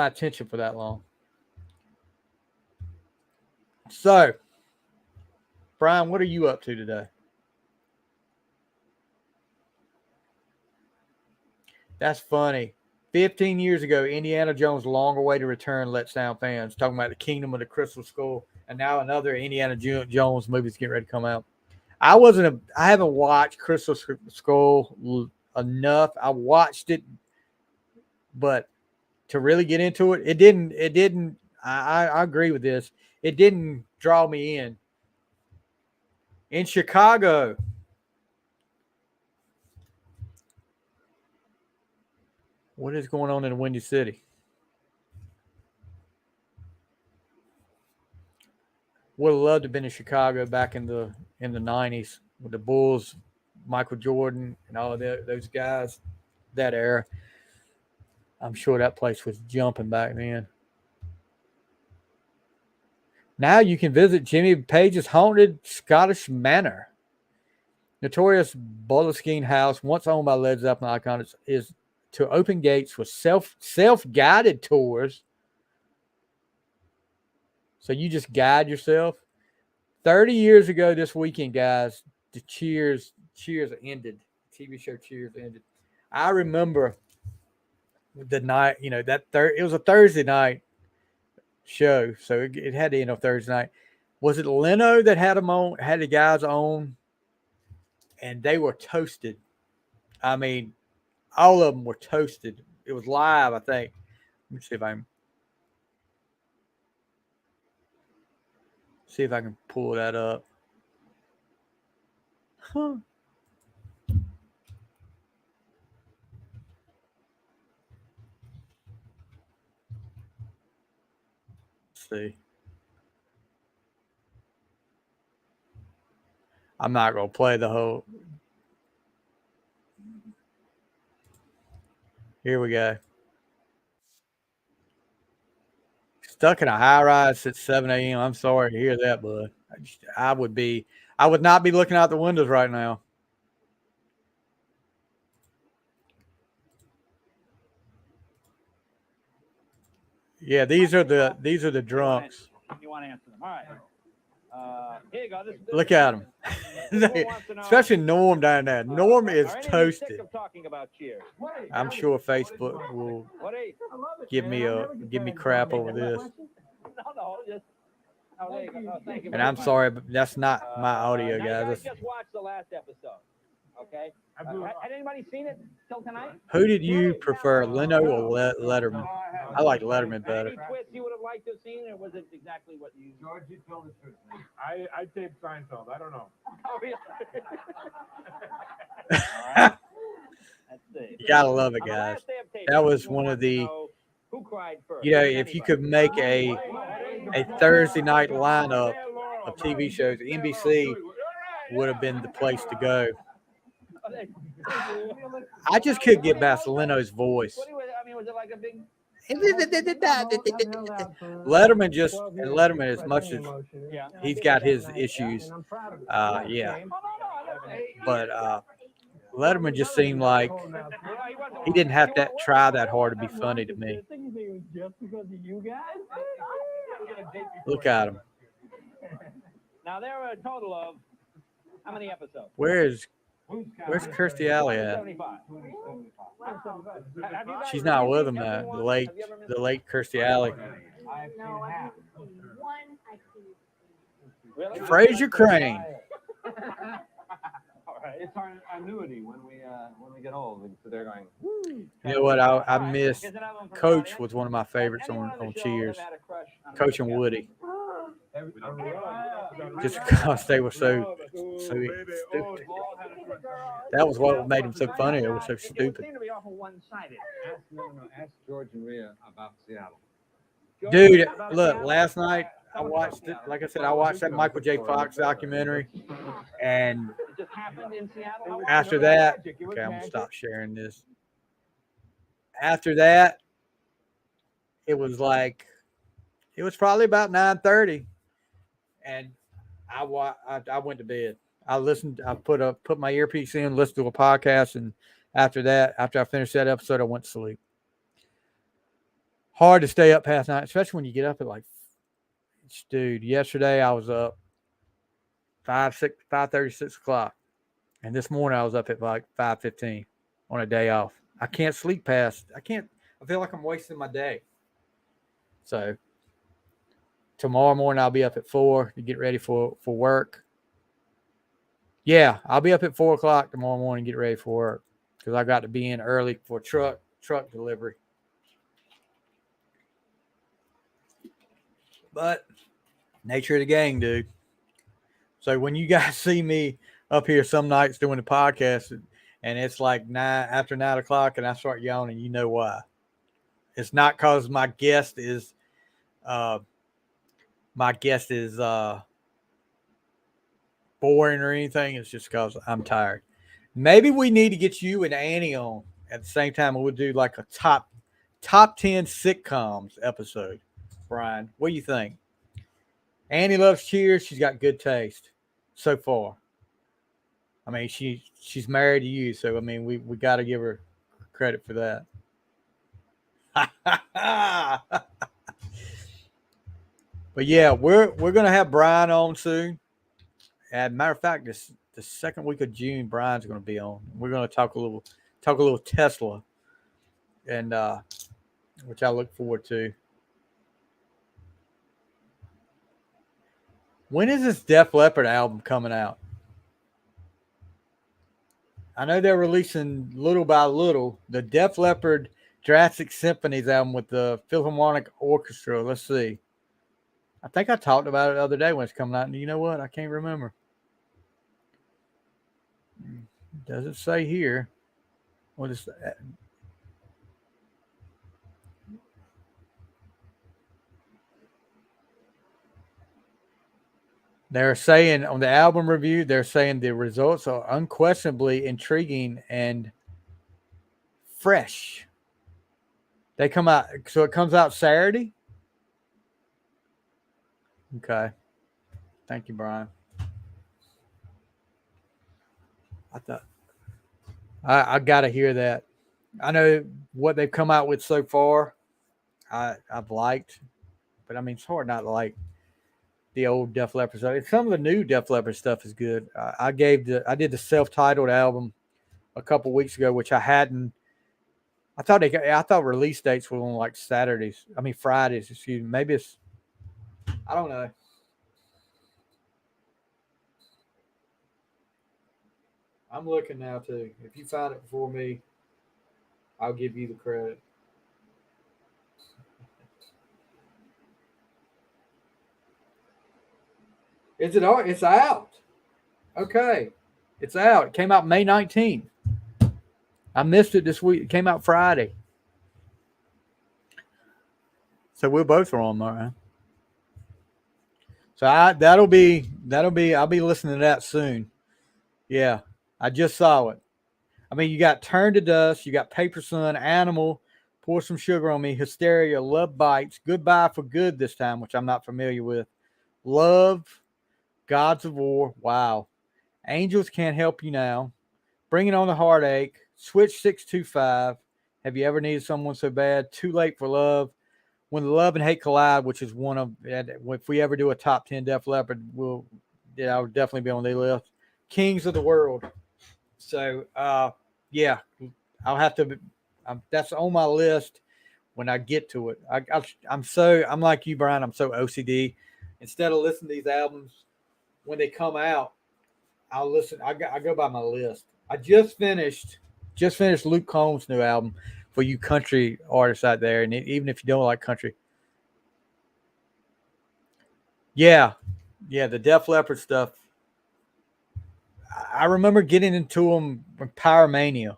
attention for that long. So, Brian, what are you up to today? That's funny. 15 years ago, Indiana Jones' Long Awaited Return let down fans, talking about the Kingdom of the Crystal Skull, and now another Indiana Jones movie is getting ready to come out. I haven't watched Crystal Skull enough. I watched it, but to really get into it, it didn't. I agree with this. It didn't draw me in. In Chicago, what is going on in the Windy City? Would have loved to have been in Chicago back in the '90s with the Bulls, Michael Jordan, and all of those guys. That era, I'm sure that place was jumping back then. Now you can visit Jimmy Page's haunted Scottish manor. Notorious Boleskine House, once owned by Led Zeppelin icons, is to open gates with self-guided tours. So you just guide yourself. 30 years ago this weekend, guys, the Cheers ended. TV show Cheers ended. I remember the night, it was a Thursday night show, so it had to end on Thursday night. Was it Leno that had the guys on, and they were toasted? I mean, all of them were toasted. It was live, I think. Let me see if I can pull that up. Huh. Let's see. I'm not going to play the whole. Here we go. Stuck in a high rise at 7 a.m. I'm sorry to hear that, bud. I would not be looking out the windows right now. Yeah, these are the drunks. You want to answer them? All right. Here you go. Look at them. Especially Norm down there. Norm is toasted. I'm sure Facebook will give me crap over this. And I'm sorry, but that's not my audio, guys. Just watch the last episode. Okay. Had anybody seen it till tonight? Who did you prefer, Leno or Letterman? I like Letterman better. Any twist you would have liked to have seen, or was it exactly what you? George, you tell the truth. I taped Seinfeld. I don't know. Oh, really? All right. Let's see. You gotta love it, guys. That was one of the. Who cried first? If you could make a Thursday night lineup of TV shows, NBC would have been the place to go. I just couldn't get past Leno's voice. Was it like a big? Letterman, as much as he's got his issues, but Letterman just seemed like he didn't have to try that hard to be funny to me. Look at him. Now there are a total of how many episodes? Where's Kirstie Alley at? She's not with him now. The late Kirstie Alley. Fraser Crane. It's our annuity when we get old. So they're going. You know what? I miss Coach was one of my favorites on Cheers. Coach and Woody. Just because they were so stupid. That was what made them so funny. They were so stupid. Ask George and Rhea about Seattle. Dude, look, last night I watched it. Like I said, I watched that Michael J. Fox documentary. And after that, okay, I'm going to stop sharing this. After that, it was probably about 9:30. And I went to bed. I put my earpiece in, listened to a podcast, and after I finished that episode, I went to sleep. Hard to stay up past night, especially when you get up at dude. Yesterday I was up 5:30, 6 o'clock, and this morning I was up at 5:15 on a day off. I can't sleep past. I feel like I'm wasting my day. So tomorrow morning I'll be up at 4 to get ready for work. Yeah, I'll be up at 4 o'clock tomorrow morning to get ready for work because I got to be in early for truck delivery. But nature of the game, dude. So when you guys see me up here some nights doing the podcast and it's like after 9 o'clock and I start yawning, you know why. It's not because my guest is boring or anything. It's just because I'm tired. Maybe we need to get you and Annie on at the same time. We'll do like a top 10 sitcoms episode. Brian, what do you think? Annie loves Cheers. She's got good taste so far. I mean, she's married to you, so I mean, we got to give her credit for that. But yeah, we're gonna have Brian on soon. As a matter of fact, the second week of June, Brian's gonna be on. We're gonna talk a little Tesla, and which I look forward to. When is this Def Leppard album coming out? I know they're releasing little by little the Def Leppard Jurassic Symphonies album with the Philharmonic Orchestra. Let's see. I think I talked about it the other day when it's coming out. And you know what? I can't remember. Does it say here? What is that? They're saying on the album review, they're saying the results are unquestionably intriguing and fresh. They come out, so it comes out Saturday? Okay. Thank you, Brian. I got to hear that. I know what they've come out with so far. I've liked, but I mean, it's hard not to like the old Def Leppard stuff. Some of the new Def Leppard stuff is good. I did the self-titled album a couple weeks ago, which I hadn't. I thought release dates were on like Fridays. Excuse me. Maybe it's. I don't know. I'm looking now too. If you find it before me, I'll give you the credit. Is it out? It's out. Okay. It's out. It came out May 19th. I missed it this week. It came out Friday. So we're both wrong, right? So I'll be listening to that soon. Yeah. I just saw it. I mean, you got Turn to Dust, you got Paper Sun, Animal, Pour Some Sugar on Me, Hysteria, Love Bites, Goodbye for Good this time, which I'm not familiar with. Love, Gods of War, wow. Angels Can't Help You Now, Bringing on the Heartache, Switch 625, Have You Ever Needed Someone So Bad, Too Late for Love, When the Love and Hate Collide, which is one of, if we ever do a top 10 Def Leppard, I'll definitely be on the list. Kings of the World. So, yeah, I'll have to, that's on my list when I get to it. I'm like you, Brian, I'm so OCD. Instead of listening to these albums when they come out, I'll listen. I go by my list. I just finished Luke Combs' new album for you country artists out there, and even if you don't like country, yeah, the Def Leppard stuff. I remember getting into them with Pyromania.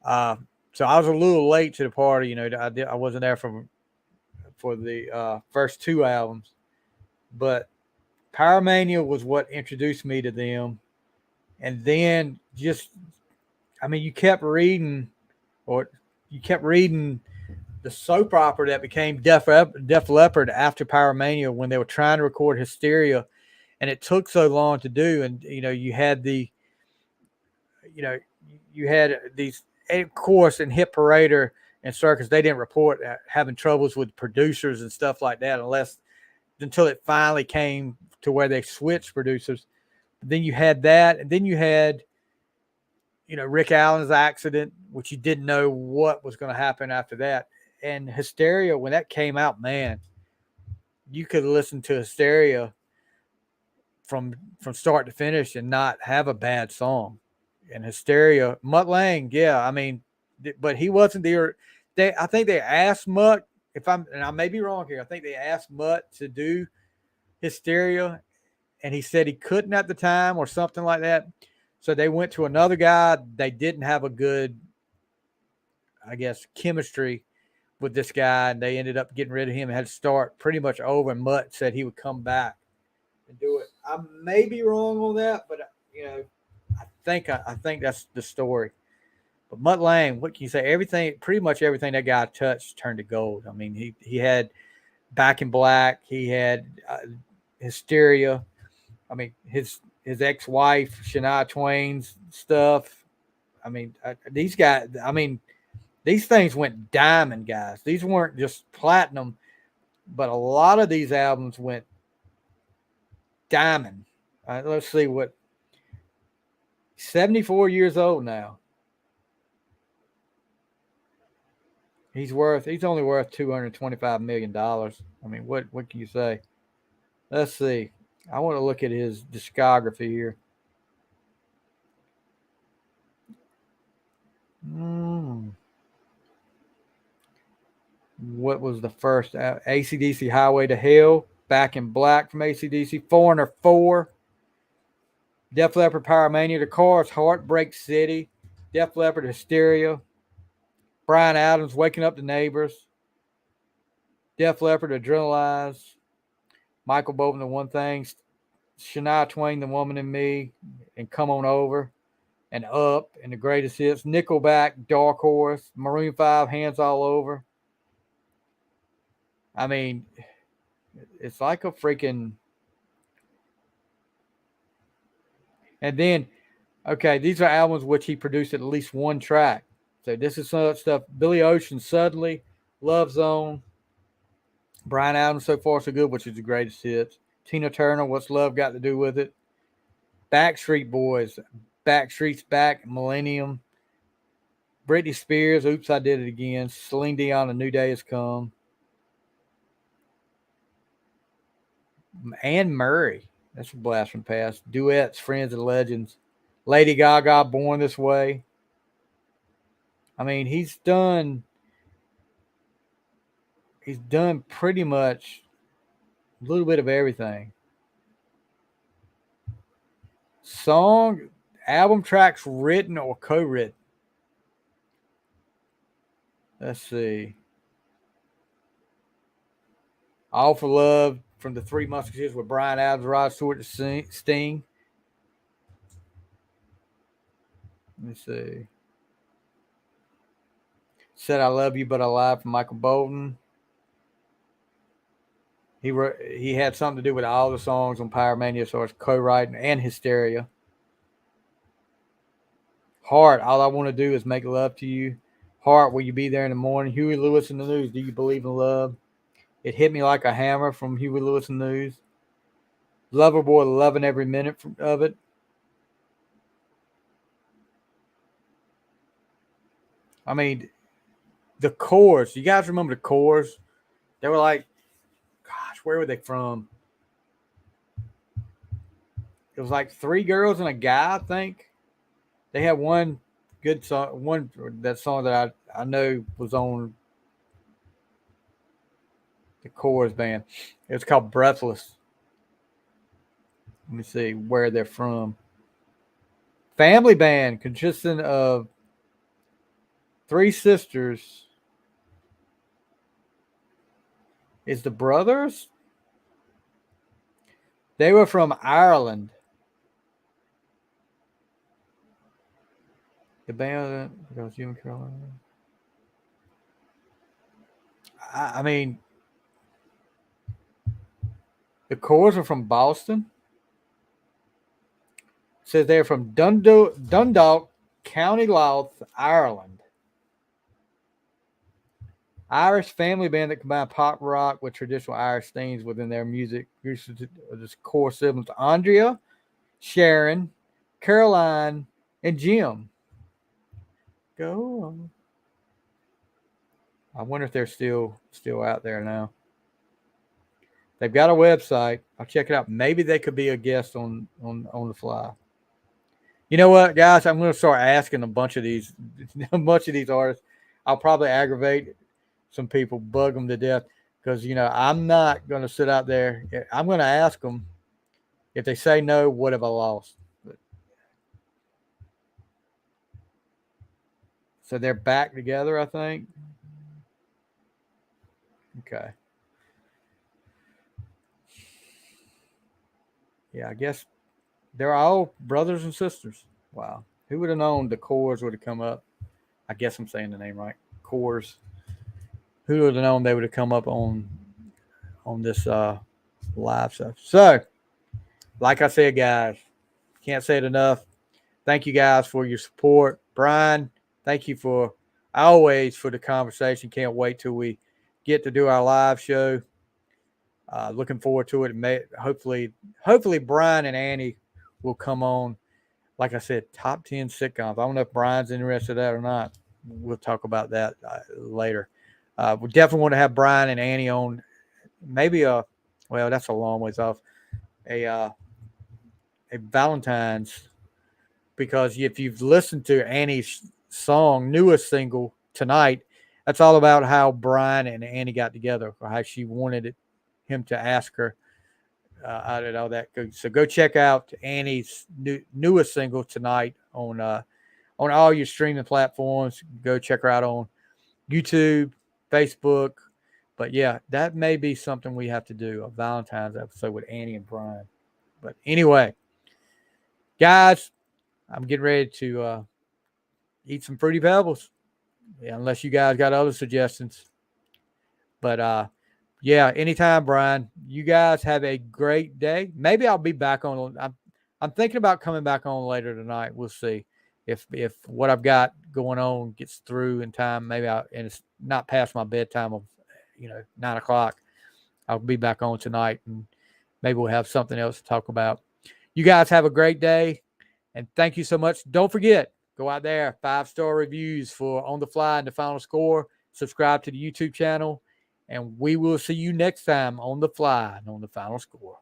So I was a little late to the party. You know, I wasn't there for the first two albums, but Pyromania was what introduced me to them. And then you kept reading the soap opera that became Def Leppard after Pyromania when they were trying to record Hysteria. And it took so long to do. And, you had these, of course, in Hit Parader and Circus, they didn't report having troubles with producers and stuff like that until it finally came to where they switched producers. But then you had that. And then you had, Rick Allen's accident, which you didn't know what was going to happen after that. And Hysteria, when that came out, man, you could listen to Hysteria from start to finish and not have a bad song. And Hysteria, Mutt Lange, yeah, I mean, but he wasn't there. I think they asked Mutt and I may be wrong here, I think they asked Mutt to do Hysteria, and he said he couldn't at the time or something like that. So they went to another guy. They didn't have a good, I guess, chemistry with this guy, and they ended up getting rid of him and had to start pretty much over. And Mutt said he would come back and do it. I may be wrong on that, but I think that's the story. But Mutt Lange, what can you say? Everything, pretty much everything that guy touched turned to gold. I mean, he had Back in Black, he had Hysteria. I mean, his ex-wife Shania Twain's stuff. I mean, these guys. I mean, these things went diamond, guys. These weren't just platinum, but a lot of these albums went diamond. Let's see what. 74 years old now. He's only worth $225 million. I mean, what can you say? Let's see. I want to look at his discography here. What was the first? AC/DC Highway to Hell, Back in Black from AC/DC, Foreigner 4, Def Leppard Pyromania, The Cars, Heartbreak City, Def Leppard Hysteria, Bryan Adams, Waking Up the Neighbors, Def Leppard Adrenalize, Michael Bolton, The One Thing, Shania Twain, The Woman in Me, and Come On Over, and Up, and The Greatest Hits, Nickelback, Dark Horse, Maroon 5, Hands All Over. I mean, it's like a freaking... And then, okay, these are albums which he produced at least one track. So this is some of that stuff. Billy Ocean, Suddenly, Love Zone, Bryan Adams, So Far So Good, which is the greatest hits. Tina Turner, What's Love Got to Do with It? Backstreet Boys, Backstreet's Back, Millennium. Britney Spears, Oops, I Did It Again. Celine Dion, A New Day Has Come. Anne Murray, that's a blast from the past. Duets, Friends and Legends. Lady Gaga, Born This Way. I mean, he's done pretty much a little bit of everything. Album tracks written or co-written. Let's see. All for Love from the Three Musketeers with Bryan Adams, Rod Stewart, Sting. Let me see. Said I Love You But I Lied from Michael Bolton. He had something to do with all the songs on Pyromania, so it's co-writing and Hysteria. Heart, All I Want to Do Is Make Love to You. Heart, Will You Be There in the Morning? Huey Lewis and the News, Do You Believe in Love? It Hit Me Like a Hammer from Huey Lewis and the News. Loverboy, Loving Every Minute of it. I mean, the Corrs. You guys remember the Corrs? They were like, gosh, where were they from? It was like 3 girls and a guy, I think. They had one good song, that song that I know was on the Corrs band. It was called Breathless. Let me see where they're from. Family band consisting of 3 sisters. Is the brothers? They were from Ireland. The band goes Jim Carolina. I mean, the Corrs are from Boston. It says they're from Dundalk, County Louth, Ireland. Irish family band that combined pop rock with traditional Irish themes within their music. This core siblings: Andrea, Sharon, Caroline, and Jim. Go on. I wonder if they're still out there now. They've got a website. I'll check it out. Maybe they could be a guest on the fly. You know what, guys? I'm going to start asking a bunch of these artists. I'll probably aggravate some people, bug them to death, because I'm not going to sit out there. I'm going to ask them. If they say no, what have I lost? So they're back together, I think. Okay. Yeah, I guess they're all brothers and sisters. Wow. Who would have known the Coors would have come up? I guess I'm saying the name right. Coors. Who would have known they would have come up on this live stuff? So, like I said, guys, can't say it enough. Thank you guys for your support. Brian, thank you for always for the conversation. Can't wait till we get to do our live show. Looking forward to it. Hopefully Brian and Annie will come on. Like I said, top 10 sitcoms. I don't know if Brian's interested in that or not. We'll talk about that later. We definitely want to have Brian and Annie on. Maybe that's a long ways off. A Valentine's, because if you've listened to Annie's newest single, Tonight, that's all about how Brian and Annie got together, or how she wanted him to ask her out and all that. So go check out Annie's newest single, Tonight, on all your streaming platforms. Go check her out on YouTube, Facebook. But yeah, that may be something we have to do, a Valentine's episode with Annie and Brian. But anyway, guys, I'm getting ready to eat some Fruity Pebbles. Yeah, unless you guys got other suggestions. But yeah, anytime, Brian. You guys have a great day. Maybe I'll be back on. I'm thinking about coming back on later tonight. We'll see if what I've got going on gets through in time. Maybe and it's not past my bedtime of 9:00. I'll be back on tonight, and maybe we'll have something else to talk about. You guys have a great day, and thank you so much. Don't forget, go out there, 5-star reviews for On the Fly and the Final Score. Subscribe to the YouTube channel, and we will see you next time on the Fly and on the Final Score.